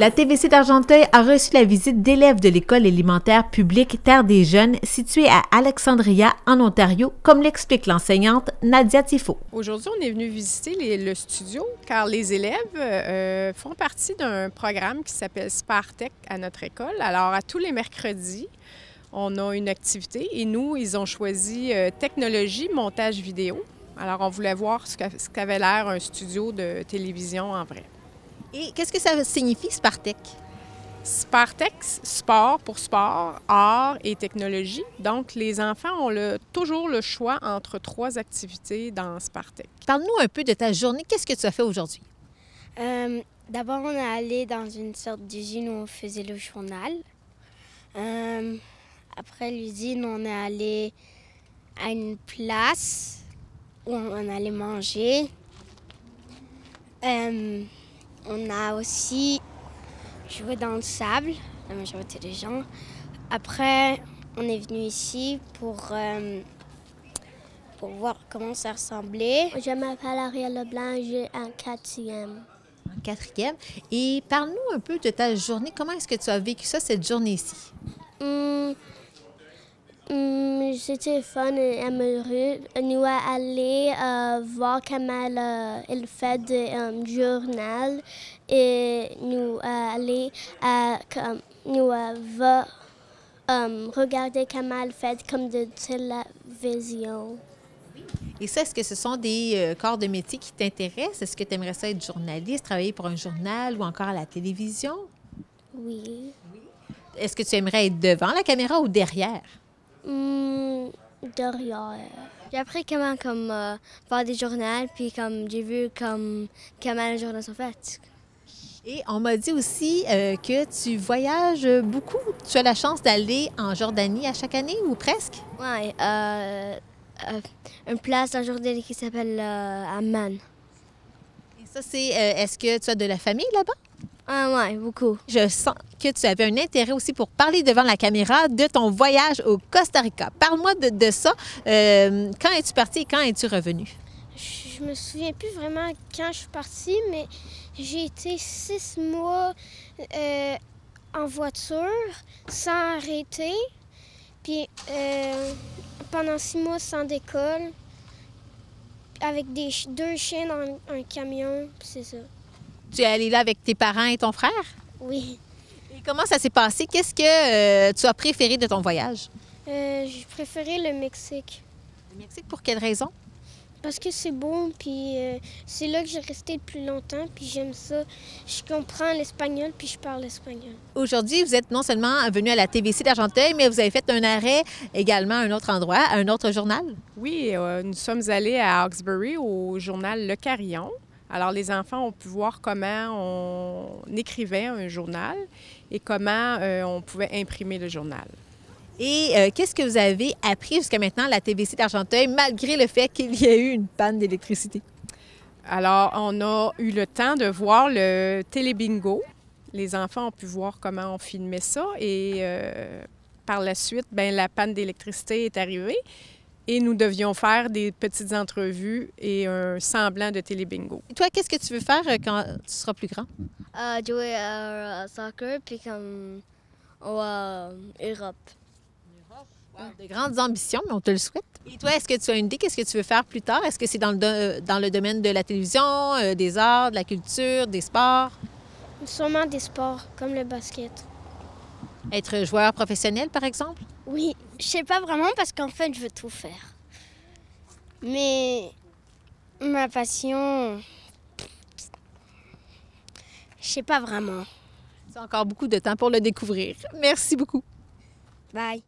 La TVC d'Argenteuil a reçu la visite d'élèves de l'école élémentaire publique Terre des Jeunes située à Alexandria, en Ontario, comme l'explique l'enseignante Nadia Tifo. Aujourd'hui, on est venu visiter le studio car les élèves font partie d'un programme qui s'appelle Spartech à notre école. Alors, à tous les mercredis, on a une activité et nous, ils ont choisi technologie, montage vidéo. Alors, on voulait voir ce qu'avait l'air un studio de télévision en vrai. Et qu'est-ce que ça signifie, Spartech? Spartech, sport pour sport, art et technologie. Donc, les enfants ont toujours le choix entre 3 activités dans Spartech. Parle-nous un peu de ta journée. Qu'est-ce que tu as fait aujourd'hui? D'abord, on est allé dans une sorte d'usine où on faisait le journal. Après l'usine, on est allé à une place où on allait manger. On a aussi joué dans le sable, la majorité des gens. Après, on est venu ici pour voir comment ça ressemblait. Je m'appelle Ariel Leblanc, j'ai un 4e. En 4e. Et parle-nous un peu de ta journée. Comment est-ce que tu as vécu ça, cette journée-ci? C'était fun et amoureux. Nous allons voir comment il fait du journal et nous allons regarder comment il fait comme de télévision. Et ça, est-ce que ce sont des corps de métier qui t'intéressent? Est-ce que tu aimerais ça être journaliste, travailler pour un journal ou encore à la télévision? Oui. Est-ce que tu aimerais être devant la caméra ou derrière? Derrière. J'ai appris comment faire des journaux, puis j'ai vu comment les journaux sont faits. Et on m'a dit aussi que tu voyages beaucoup. Tu as la chance d'aller en Jordanie à chaque année ou presque? Oui, une place en Jordanie qui s'appelle Amman. Et ça, c'est... est-ce que tu as de la famille là-bas? Oui, beaucoup. Je sens que tu avais un intérêt aussi pour parler devant la caméra de ton voyage au Costa Rica. Parle-moi de ça. Quand es-tu parti et quand es-tu revenu? Je me souviens plus vraiment quand je suis partie, mais j'ai été 6 mois en voiture sans arrêter. Puis pendant 6 mois sans décolle, avec 2 chiens dans un camion, c'est ça. Tu es allé là avec tes parents et ton frère? Oui. Et comment ça s'est passé? Qu'est-ce que tu as préféré de ton voyage? J'ai préféré le Mexique. Le Mexique, pour quelle raison? Parce que c'est beau, puis c'est là que j'ai resté le plus longtemps, puis j'aime ça. Je comprends l'espagnol, puis je parle espagnol. Aujourd'hui, vous êtes non seulement venu à la TVC d'Argenteuil, mais vous avez fait un arrêt également à un autre endroit, à un autre journal? Oui, nous sommes allés à Hawkesbury au journal Le Carillon. Alors, les enfants ont pu voir comment on écrivait un journal et comment on pouvait imprimer le journal. Et qu'est-ce que vous avez appris jusqu'à maintenant à la TVC d'Argenteuil, malgré le fait qu'il y a eu une panne d'électricité? Alors, on a eu le temps de voir le télébingo. Les enfants ont pu voir comment on filmait ça et par la suite, la panne d'électricité est arrivée. Et nous devions faire des petites entrevues et un semblant de télébingo. Et toi, qu'est-ce que tu veux faire quand tu seras plus grand? Jouer au soccer, puis au Europe. Wow, de grandes ambitions, mais on te le souhaite. Et toi, est-ce que tu as une idée? Qu'est-ce que tu veux faire plus tard? Est-ce que c'est dans le domaine de la télévision, des arts, de la culture, des sports? Sûrement des sports, comme le basket. Être joueur professionnel, par exemple? Oui, je sais pas vraiment parce qu'en fait, je veux tout faire. Mais ma passion, je sais pas vraiment. C'est encore beaucoup de temps pour le découvrir. Merci beaucoup. Bye.